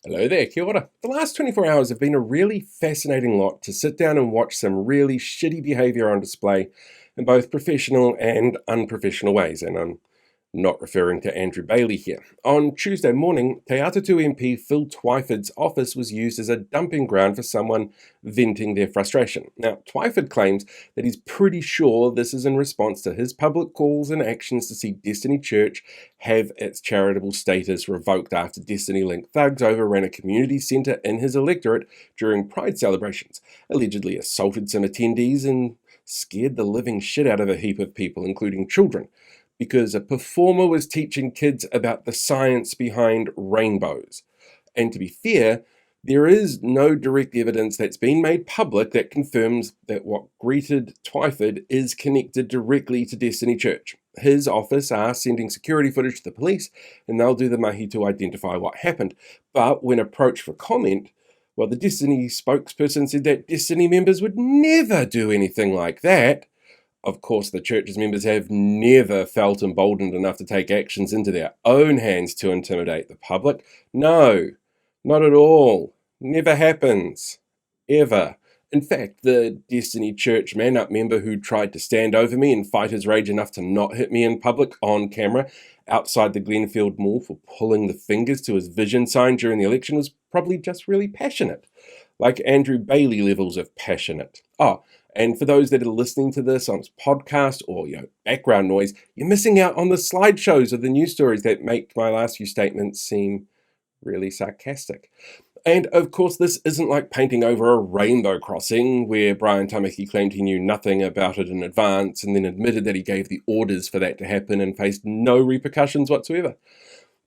Hello there, kia ora. The last 24 hours have been a really fascinating lot to sit down and watch some really shitty behaviour on display in both professional and unprofessional ways, and I'm not referring to Andrew Bailey here. On Tuesday morning, Te Atatu MP Phil Twyford's office was used as a dumping ground for someone venting their frustration. Now, Twyford claims that he's pretty sure this is in response to his public calls and actions to see Destiny Church have its charitable status revoked after Destiny Link thugs overran a community centre in his electorate during Pride celebrations, allegedly assaulted some attendees and scared the living shit out of a heap of people, including children, because a performer was teaching kids about the science behind rainbows. And to be fair, there is no direct evidence that's been made public that confirms that what greeted Twyford is connected directly to Destiny Church. His office are sending security footage to the police, and they'll do the mahi to identify what happened. But when approached for comment, well, the Destiny spokesperson said that Destiny members would never do anything like that. Of course, the church's members have never felt emboldened enough to take actions into their own hands to intimidate the public. No, not at all. Never happens. Ever. In fact, the Destiny Church man-up member who tried to stand over me and fight his rage enough to not hit me in public on camera outside the Glenfield Mall for pulling the fingers to his vision sign during the election was probably just really passionate. Like Andrew Bailey levels of passionate. Oh, and for those that are listening to this on this podcast or background noise, you're missing out on the slideshows of the news stories that make my last few statements seem really sarcastic. And of course, this isn't like painting over a rainbow crossing where Brian Tamaki claimed he knew nothing about it in advance and then admitted that he gave the orders for that to happen and faced no repercussions whatsoever.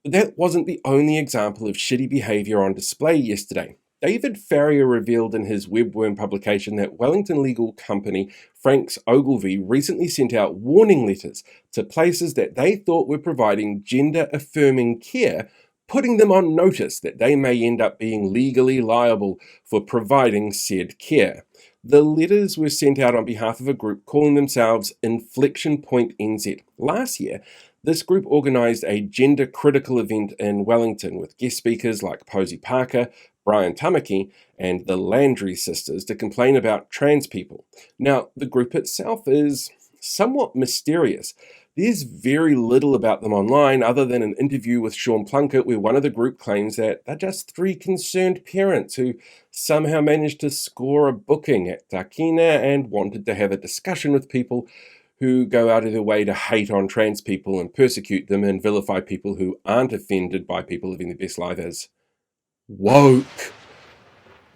But that wasn't the only example of shitty behaviour on display yesterday. David Farrier revealed in his Webworm publication that Wellington legal company Franks Ogilvy recently sent out warning letters to places that they thought were providing gender-affirming care, putting them on notice that they may end up being legally liable for providing said care. The letters were sent out on behalf of a group calling themselves Inflection Point NZ. Last year, this group organised a gender-critical event in Wellington with guest speakers like Posey Parker, Brian Tamaki, and the Landry sisters to complain about trans people. Now, the group itself is somewhat mysterious. There's very little about them online other than an interview with Sean Plunkett where one of the group claims that they're just three concerned parents who somehow managed to score a booking at Takina and wanted to have a discussion with people who go out of their way to hate on trans people and persecute them and vilify people who aren't offended by people living their best life as woke.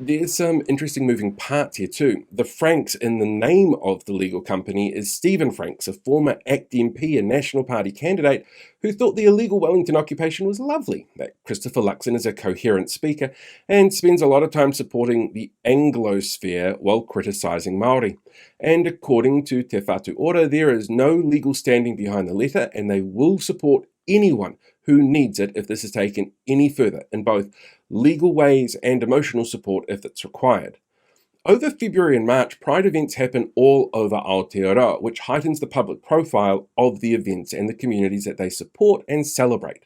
There's some interesting moving parts here too. The Franks in the name of the legal company is Stephen Franks, a former ACT MP and National Party candidate who thought the illegal Wellington occupation was lovely, that Christopher Luxon is a coherent speaker and spends a lot of time supporting the Anglosphere while criticising Māori. And according to Te Whatu Ora, there is no legal standing behind the letter and they will support anyone who needs it if this is taken any further in both legal ways and emotional support if it's required. Over February and March, Pride events happen all over Aotearoa, which heightens the public profile of the events and the communities that they support and celebrate.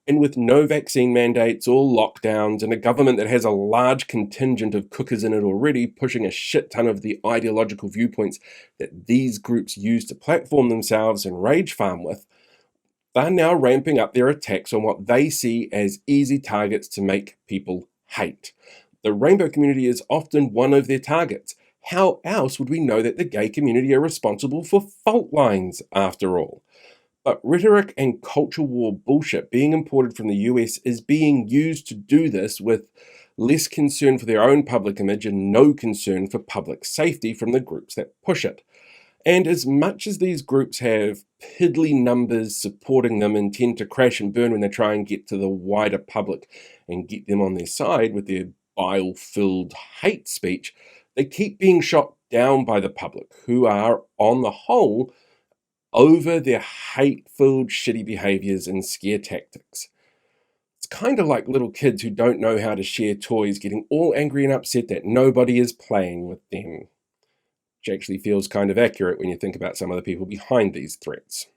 And with no vaccine mandates or lockdowns and a government that has a large contingent of cookers in it already pushing a shit ton of the ideological viewpoints that these groups use to platform themselves and rage farm with, they're now ramping up their attacks on what they see as easy targets to make people hate. The rainbow community is often one of their targets. How else would we know that the gay community are responsible for fault lines, after all? But rhetoric and culture war bullshit being imported from the US is being used to do this with less concern for their own public image and no concern for public safety from the groups that push it. And as much as these groups have piddly numbers supporting them and tend to crash and burn when they try and get to the wider public and get them on their side with their bile-filled hate speech, they keep being shot down by the public, who are, on the whole, over their hate-filled shitty behaviours and scare tactics. It's kind of like little kids who don't know how to share toys getting all angry and upset that nobody is playing with them. Which actually feels kind of accurate when you think about some of the people behind these threats.